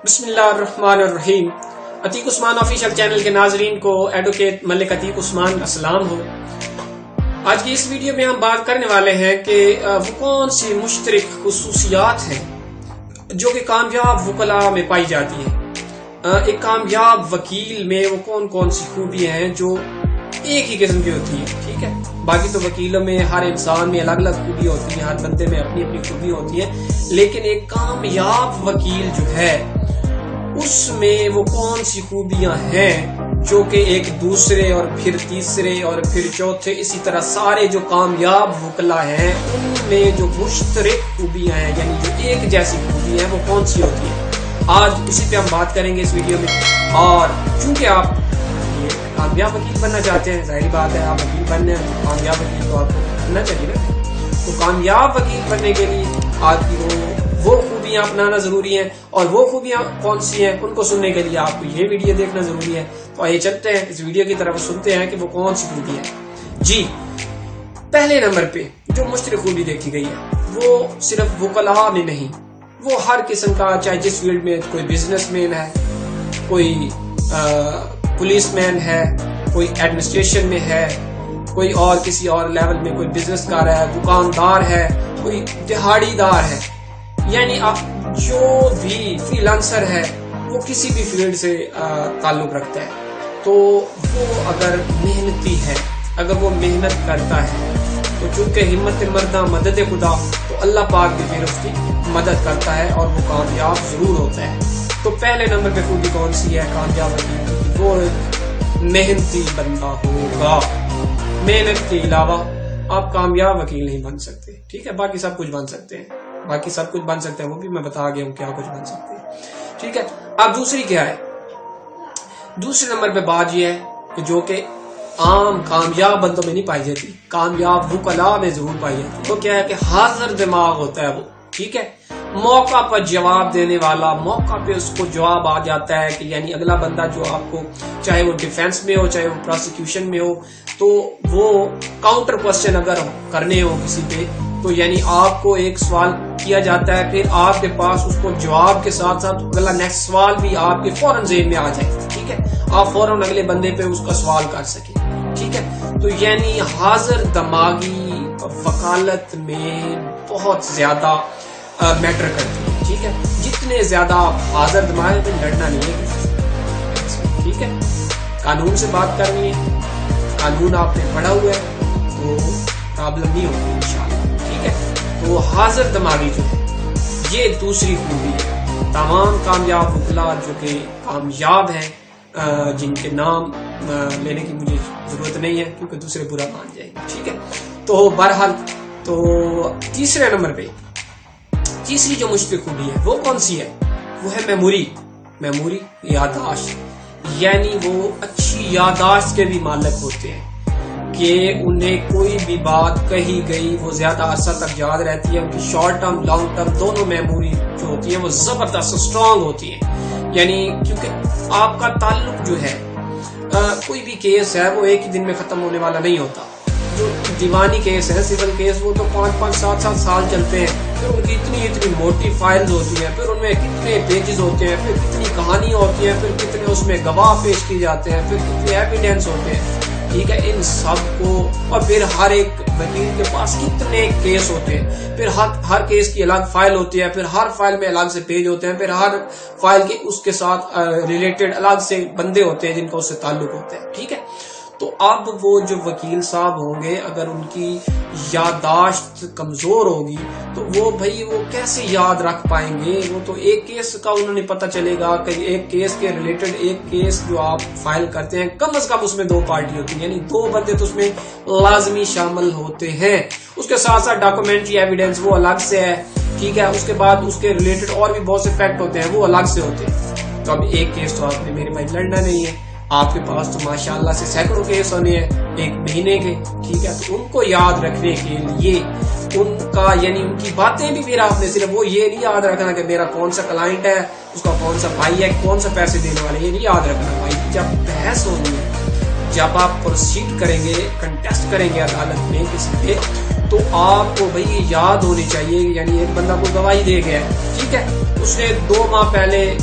بسم اللہ الرحمن الرحیم۔ عتیق عثمان آفیشل چینل کے ناظرین کو ایڈوکیٹ ملک عتیق عثمان کا سلام ہو۔ آج کی اس ویڈیو میں ہم بات کرنے والے ہیں کہ وہ کون سی مشترک خصوصیات ہیں جو کہ کامیاب وکلاء میں پائی جاتی ہیں۔ ایک کامیاب وکیل میں وہ کون سی خوبیاں ہیں جو ایک ہی قسم کی ہوتی ہیں، ٹھیک ہے۔ باقی تو وکیلوں میں ہر انسان میں الگ الگ خوبی ہوتی ہیں، ہر بندے میں اپنی اپنی خوبی ہوتی ہیں، لیکن ایک کامیاب وکیل جو ہے اس میں وہ کون سی خوبیاں ہیں جو کہ ایک دوسرے اور پھر تیسرے اور پھر چوتھے اسی طرح سارے جو کامیاب وکلاء ہیں ان میں جو مشترک خوبیاں ہیں، یعنی جو ایک جیسی خوبیاں ہیں، وہ کون سی ہوتی ہیں۔ آج اسی پہ ہم بات کریں گے اس ویڈیو میں۔ اور چونکہ آپ کامیاب وکیل بننا چاہتے ہیں، ظاہری بات ہے آپ وکیل بننے ہیں تو کامیاب وکیل تو آپ کو بننا چاہیے نا۔ تو کامیاب وکیل بننے کے لیے آپ کی وہ خوبیاں اپنانا ضروری ہیں، اور وہ خوبیاں کون سی ہیں ان کو سننے کے لیے آپ کو یہ ویڈیو دیکھنا ضروری ہے۔ تو آئیے چلتے ہیں اس ویڈیو کی طرف، سنتے ہیں کہ وہ کون سی خوبی ہے۔ جی، پہلے نمبر پہ جو مشترک خوبی دیکھی گئی ہے وہ صرف وکلاء میں نہیں، وہ ہر قسم کا، چاہے جس فیلڈ میں، کوئی بزنس مین ہے، کوئی پولیس مین ہے، کوئی ایڈمنسٹریشن میں ہے، کوئی اور کسی اور لیول میں کوئی بزنس کار ہے، دکاندار ہے، کوئی دہاڑی دار ہے، یعنی آپ جو بھی فری لانسر ہے وہ کسی بھی فیلڈ سے تعلق رکھتا ہے، تو وہ اگر محنتی ہے، اگر وہ محنت کرتا ہے تو چونکہ ہمت مردہ مدد خدا، تو اللہ پاک بھی پھر اس کی مدد کرتا ہے اور وہ کامیاب ضرور ہوتا ہے۔ تو پہلے نمبر پہ خوبی کون سی ہے کامیاب وکیل کی؟ وہ محنتی بندہ ہوگا۔ محنت کے علاوہ آپ کامیاب وکیل نہیں بن سکتے، ٹھیک ہے۔ باقی سب کچھ بن سکتے ہیں، باقی سب کچھ بن سکتے ہیں، وہ بھی میں بتا گیا ہوں کیا کچھ بن سکتے ہیں، ٹھیک ہے۔ اب دوسری کیا ہے؟ دوسرے نمبر پہ بات یہ ہے کہ جو کہ عام کامیاب بندوں میں نہیں پائی جاتی، کامیاب وکلاء میں ضرور پائی جاتی، وہ کیا ہے کہ حاضر دماغ ہوتا ہے وہ، ٹھیک ہے۔ موقع پر جواب دینے والا، موقع پہ اس کو جواب آ جاتا ہے کہ یعنی اگلا بندہ جو آپ کو، چاہے وہ ڈیفینس میں ہو چاہے وہ پروسیکیوشن میں ہو، تو وہ کاؤنٹر کوسچن اگر کرنے ہو کسی پہ، تو یعنی آپ کو ایک سوال کیا جاتا ہے، پھر آپ کے پاس اس کو جواب کے ساتھ ساتھ اگلا نیکسٹ سوال بھی آپ کے فوراً ذہن میں آ جائے، ٹھیک ہے، آپ فوراً اگلے بندے پہ اس کا سوال کر سکیں، ٹھیک ہے۔ تو یعنی حاضر دماغی وکالت میں بہت زیادہ میٹر کرتی ہے، ٹھیک ہے۔ جتنے زیادہ آپ حاضر دماغ میں، لڑنا نہیں ہے کسی سے، ٹھیک ہے۔ قانون سے بات کرنی ہے، قانون آپ نے پڑھا ہوا ہے تو پرابلم نہیں ہوگی انشاءاللہ، ٹھیک ہے۔ تو حاضر دماغی جو ہے یہ دوسری خوبی ہے۔ تمام کامیاب وکلاء جو کہ کامیاب ہیں، جن کے نام لینے کی مجھے ضرورت نہیں ہے کیونکہ دوسرے برا مان جائیں گے، ٹھیک ہے۔ تو بہرحال تو تیسرے نمبر پہ تیسری جو مشترک خوبی ہے وہ کون سی ہے؟ وہ ہے میموری، یادداشت، یعنی وہ اچھی یادداشت کے بھی مالک ہوتے ہیں کہ انہیں کوئی بھی بات کہی گئی وہ زیادہ عرصہ تک یاد رہتی ہے۔ ان کی شارٹ ٹرم لانگ ٹرم دونوں میموری جو ہوتی ہیں وہ زبردست اسٹرانگ ہوتی ہیں، یعنی کیونکہ آپ کا تعلق جو ہے، کوئی بھی کیس ہے وہ ایک ہی دن میں ختم ہونے والا نہیں ہوتا۔ جو دیوانی کیس ہے، سول کیس، وہ تو 5-5 7-7 سال چلتے ہیں، پھر ان کی اتنی موٹی فائلز ہوتی ہیں، پھر ان میں کتنے پیجز ہوتے ہیں، پھر کتنی کہانی ہوتی ہے، پھر کتنے اس میں گواہ پیش کی جاتے ہیں، پھر کتنے ایویڈینس ہوتے ہیں، ٹھیک ہے۔ ان سب کو، اور پھر ہر ایک وکیل کے پاس کتنے کیس ہوتے ہیں، پھر ہر کیس کی الگ فائل ہوتی ہے، پھر ہر فائل میں الگ سے پیج ہوتے ہیں، پھر ہر فائل کے اس کے ساتھ ریلیٹڈ الگ سے بندے ہوتے ہیں جن کا اس سے تعلق ہوتا ہے، ٹھیک ہے۔ تو اب وہ جو وکیل صاحب ہوں گے اگر ان کی یادداشت کمزور ہوگی تو وہ کیسے یاد رکھ پائیں گے؟ وہ تو ایک کیس کا انہوں نے پتہ چلے گا کہ ایک کیس کے ریلیٹڈ ایک کیس جو آپ فائل کرتے ہیں کم از کم اس میں 2 پارٹی ہوتی ہیں، یعنی 2 بندے تو اس میں لازمی شامل ہوتے ہیں۔ اس کے ساتھ ساتھ ڈاکومنٹری ایویڈنس وہ الگ سے ہے، ٹھیک ہے۔ اس کے بعد اس کے ریلیٹڈ اور بھی بہت سے فیکٹ ہوتے ہیں وہ الگ سے ہوتے ہیں۔ تو اب ایک کیس تو آپ نے میرے بھائی لڑنا نہیں ہے، آپ کے پاس تو ماشاءاللہ سے سینکڑوں کیس ہونے ہیں ایک مہینے کے، ٹھیک ہے۔ تو ان کو یاد رکھنے کے لیے ان کا، یعنی ان کی باتیں بھی پھر آپ نے صرف وہ یہ نہیں یاد رکھنا کہ میرا کون سا کلائنٹ ہے، اس کا کون سا بھائی ہے، کون سا پیسے دینے والے، یہ نہیں یاد رکھنا بھائی۔ جب بحث ہونی ہے جب آپ پروسیڈ کریں گے، کنٹیسٹ کریں گے عدالت میں کسی پہ، تو آپ کو بھائی یاد ہونی چاہیے، یعنی ایک بندہ کو گواہی دے گیا ہے، ٹھیک ہے، اس نے 2 ماہ پہلے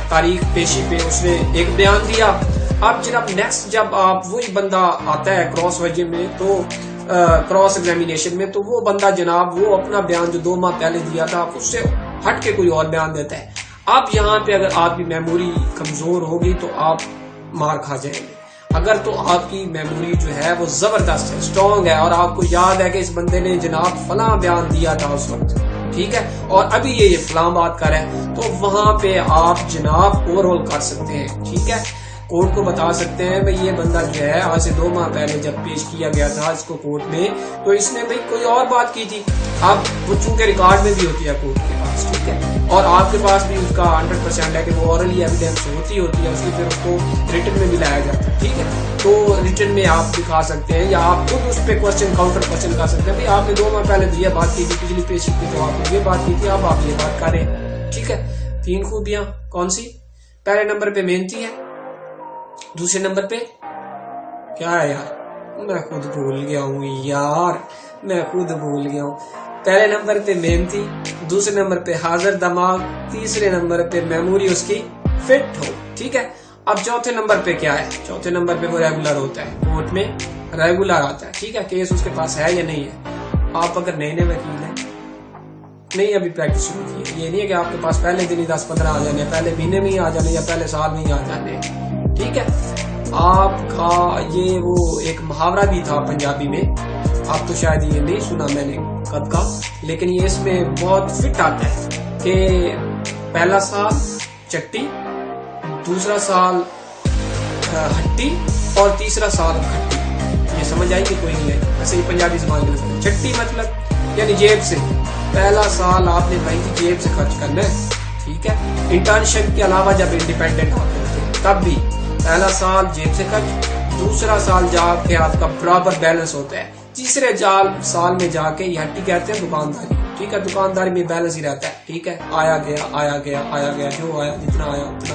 تاریخ پیشی پہ اس نے ایک بیان دیا. اب جناب نیکسٹ جب آپ وہی بندہ آتا ہے کراس وجہ میں، تو کراس ایگزامینیشن میں، تو وہ بندہ جناب وہ اپنا بیان جو 2 ماہ پہلے دیا تھا اس سے ہٹ کے کوئی اور بیان دیتا ہے. اب یہاں پہ اگر آپ کی میموری کمزور ہوگی تو آپ مار کھا جائیں گے. اگر تو آپ کی میموری جو ہے وہ زبردست ہے، اسٹرانگ ہے، اور آپ کو یاد ہے کہ اس بندے نے جناب فلاں بیان دیا تھا اس وقت، ٹھیک ہے، اور ابھی یہ فلاں بات کر ہے، تو وہاں پہ آپ جناب اوور آل کر سکتے ہیں، ٹھیک ہے. کورٹ کو بتا سکتے ہیں بھائی یہ بندہ جو ہے آج سے 2 ماہ پہلے جب پیش کیا گیا تھا اس کو کورٹ میں، تو اس نے بھائی کوئی اور بات کی تھی. اب وہ چونکہ ریکارڈ میں بھی ہوتی ہے کورٹ کے پاس، ٹھیک ہے، اور آپ کے پاس بھی اس کا 100% ہے کہ وہ اورلی ایویڈینس ہوتی ہے، اس کی پھر اس کو ریٹن میں بھی لایا جاتا ہے، ٹھیک ہے. تو ریٹن میں آپ دکھا سکتے ہیں، یا آپ خود اس پہ کاؤنٹر کوشچن کر سکتے ہیں، بھائی آپ نے 2 ماہ پہلے یہ بات کی تھی پچھلی پیشی کی، تو آپ نے یہ بات کی تھی، اب آپ یہ بات کریں، ٹھیک ہے. 3 خوبیاں کون سی؟ پہلے نمبر پہ محنتی ہے، دوسرے نمبر پہ کیا ہے یار، میں خود بھول گیا ہوں. پہلے نمبر پہ محنتی، دوسرے نمبر پہ حاضر دماغ، تیسرے نمبر پہ میموری اس کی فٹ ہو، ٹھیک ہے. اب چوتھے نمبر پہ کیا ہے؟ چوتھے نمبر پہ وہ ریگولر ہوتا ہے، کورٹ میں ریگولر آتا ہے، ٹھیک ہے، کیس اس کے پاس ہے یا نہیں ہے. آپ اگر نئے وکیل ہیں، نہیں ابھی پریکٹس شروع کی ہے، یہ نہیں ہے کہ آپ کے پاس پہلے دن ہی 10-15 آ جانے، پہلے مہینے میں ہی آ جانے، یا پہلے سال میں ہی آ جانے، ٹھیک ہے. آپ کا یہ وہ ایک محاورہ بھی تھا پنجابی میں، آپ تو شاید یہ نہیں سنا میں نے کب کا، لیکن یہ اس میں بہت فٹ آتا ہے کہ پہلا سال چٹی، دوسرا سال ہٹی، اور تیسرا سال کھٹی. یہ سمجھ آئی کہ کوئی نہیں ہے؟ ایسے ہی پنجابی زبان میں چٹی مطلب یعنی جیب سے، پہلا سال آپ نے بھائی کی جیب سے خرچ کرنا ہے، ٹھیک ہے. انٹرنشپ کے علاوہ جب انڈیپینڈنٹ آپ ہوتے ہیں تب بھی پہلا سال جیب سے خرچ، دوسرا سال جا کے آپ کا برابر بیلنس ہوتا ہے، تیسرے سال میں جا کے یہ ہٹی کہتے ہیں دکانداری، ٹھیک ہے. دکانداری میں بیلنس ہی رہتا ہے، ٹھیک ہے، آیا گیا جو آیا، جتنا آیا اتنا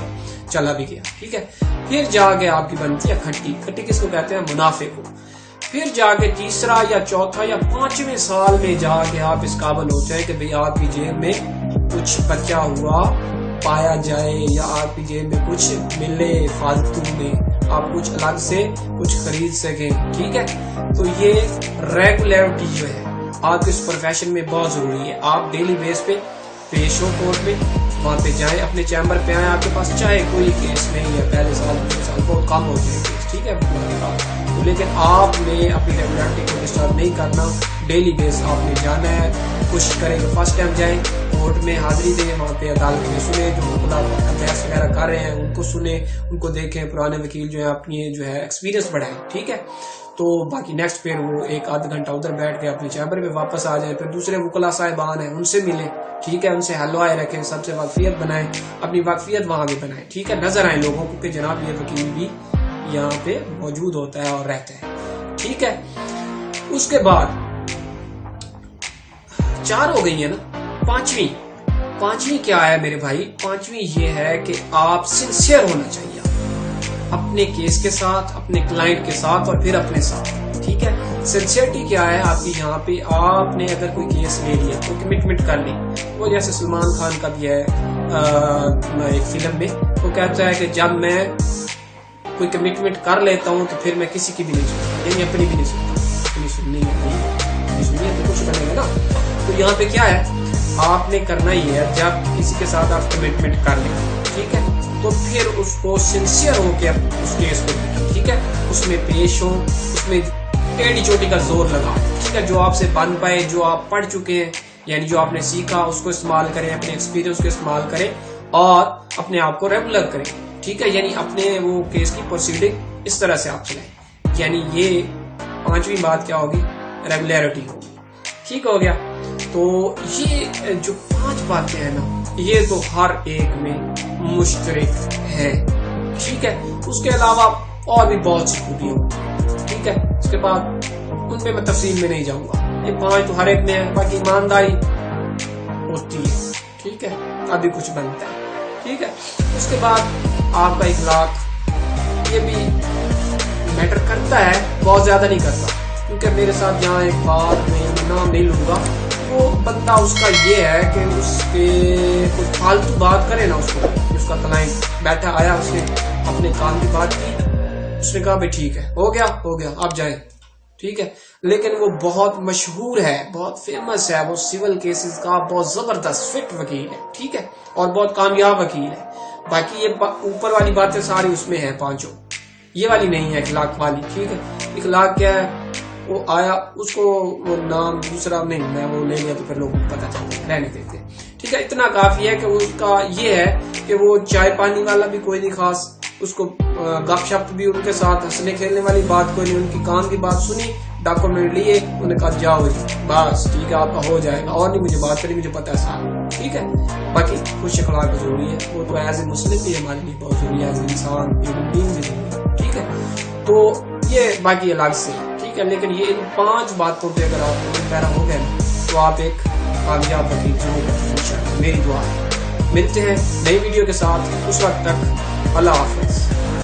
چلا بھی گیا، ٹھیک ہے. پھر جا کے آپ کی بنتی ہے کھٹی. کھٹی کس کو کہتے ہیں؟ منافع کو. پھر جا کے تیسرا یا چوتھا یا 5ویں سال میں جا کے آپ اس قابل ہوتے ہیں کہ بھئی آپ کی جیب میں کچھ بچا ہوا پایا جائے، یا آپ کی جیب میں کچھ ملے فالتو میں، آپ کچھ الگ سے کچھ خرید سکیں، ٹھیک ہے. تو یہ ریگولیرٹی جو ہے آپ کے اس پروفیشن میں بہت ضروری ہے. آپ ڈیلی بیس پہ پیش ہو کورٹ میں، وہاں پہ جائیں، اپنے چیمبر پہ آئیں، آپ کے پاس چاہے کوئی کیس نہیں ہے، پہلے سال بہت کم ہوتے ہیں کیس، ٹھیک ہے، لیکن آپ نے اپنی ریگولیرٹی کو ڈسٹرب نہیں کرنا. ڈیلی بیس آپ نے جانا ہے، کوشش کریں کہ فرسٹ ٹائم جائیں کورٹ میں، حاضری دیں، وہاں پہ عدالت میں سنیں، جو بحث وغیرہ کر رہے ہیں ان کو سنیں، ان کو دیکھیں، پرانے وکیل جو ہے اپنی جو ہے ایکسپیرینس بڑھائیں، ٹھیک ہے. تو باقی نیکسٹ پھر وہ 1-8 گھنٹہ ادھر بیٹھ کے اپنے چیمبر پہ واپس آ جائیں، پھر دوسرے وکلا صاحبان ہیں ان سے ملیں، ٹھیک ہے، ان سے حلوائے رکھیں، سب سے واقفیت بنائیں، اپنی واقفیت وہاں بھی بنائیں، ٹھیک ہے. نظر آئیں لوگوں کو کہ جناب یہ وکیل بھی یہاں پہ موجود ہوتا ہے اور رہتا ہے، ٹھیک ہے. اس کے بعد 4 ہو گئی ہے نا. پانچویں کیا ہے میرے بھائی؟ پانچویں یہ ہے کہ آپ سنسیئر ہونا چاہیے اپنے کیس کے ساتھ، اپنے کلائنٹ کے ساتھ، اور پھر اپنے ساتھ، ٹھیک ہے. سنسیئرٹی کیا ہے آپ کی؟ یہاں پہ آپ نے اگر کوئی کیس لے لیا تو کمٹمنٹ کر لی. وہ جیسے سلمان خان کا بھی ہے ایک فلم میں، وہ کہتا ہے کہ جب میں کوئی کمٹمنٹ کر لیتا ہوں تو پھر میں کسی کی بھی نہیں سنتا، یعنی اپنی بھی نہیں سنتا، اپنی سننی ہے تو کچھ بنے گا نا. تو یہاں پہ کیا ہے آپ نے کرنا ہی ہے، جب کسی کے ساتھ آپ کمٹمنٹ کر لیں، ٹھیک ہے، تو پھر اس کو سنسیئر ہو کے اس کیس کو دیکھیں، ٹھیک ہے، اس میں پیش ہو، اس میں ٹیڑھی چوٹی کا زور لگا، ٹھیک ہے، جو آپ سے بن پائے، جو آپ پڑھ چکے ہیں، یعنی جو آپ نے سیکھا اس کو استعمال کریں، اپنے ایکسپیرینس کو استعمال کریں، اور اپنے آپ کو ریگولر کریں، ٹھیک ہے. یعنی اپنے وہ کیس کی پروسیڈنگ اس طرح سے آپ چلائیں. یعنی یہ 5ویں بات کیا ہوگی؟ ریگولیرٹی ہوگی، ٹھیک ہو گیا. تو یہ جو 5 باتیں ہیں نا، یہ تو ہر ایک میں مشترک ہے، ٹھیک ہے. اس کے علاوہ اور بھی بہت سی خوبیاں ہوتی، ٹھیک ہے. اس کے بعد ان پہ میں تفصیل میں نہیں جاؤں گا، یہ 5 تو ہر ایک میں ہے. باقی ایمانداری ہوتی ہے، ٹھیک ہے، ابھی کچھ بنتا ہے، ٹھیک ہے. اس کے بعد آپ کا اخلاق، یہ بھی میٹر کرتا ہے، بہت زیادہ نہیں کرتا. کیونکہ میرے ساتھ یہاں ایک بات میں نام نہیں لوں گا، وہ بندہ اس کا یہ ہے کہ اس پہ کوئی فالتو بات کرے نا، اس کا کلائنٹ بیٹھا آیا، اس نے اپنے کام کی بات کی، اس نے کہا بھائی ٹھیک ہے، ہو گیا آپ جائیں، ٹھیک ہے. لیکن وہ بہت مشہور ہے، بہت فیمس ہے، وہ سول کیسز کا بہت زبردست فٹ وکیل ہے، ٹھیک ہے، اور بہت کامیاب وکیل ہے. باقی یہ اوپر والی باتیں ساری اس میں ہیں پانچوں، یہ والی نہیں ہے اخلاق والی، ٹھیک ہے. اخلاق کیا ہے؟ وہ آیا، اس کو وہ نام دوسرا نہیں، میں وہ لے لیا تو پھر لوگوں کو پتا چلتا، رہنے دیتے، ٹھیک ہے. اتنا کافی ہے کہ اس کا یہ ہے کہ وہ چائے پانی والا بھی کوئی نہیں خاص، اس کو گپ شپ بھی ان کے ساتھ ہنسنے کھیلنے والی بات کوئی نہیں، ان کی کام کی بات سنی، ڈاکومنٹ لیے، انہوں نے کہا جاؤ بس ٹھیک ہے، آپ کا ہو جائے گا، اور نہیں مجھے بات کرنی، مجھے پتا ہے سارا، ٹھیک ہے. باقی خوش اخلاق ضروری ہے، وہ تو ایز اے مسلم بھی ہمارے لیے بہت ضروری ہے، ایز اے انسان ہیومن بینگ بھی ضروری ہے، ٹھیک ہے. تو یہ باقی الگ سے، ٹھیک ہے. لیکن یہ ان 5 باتوں پہ اگر آپ پیرا ہو گئے تو آپ ایک کامیاب وکیل ضرور، میری دعا ہے. ملتے ہیں نئی ویڈیو کے ساتھ، اس وقت تک اللہ حافظ.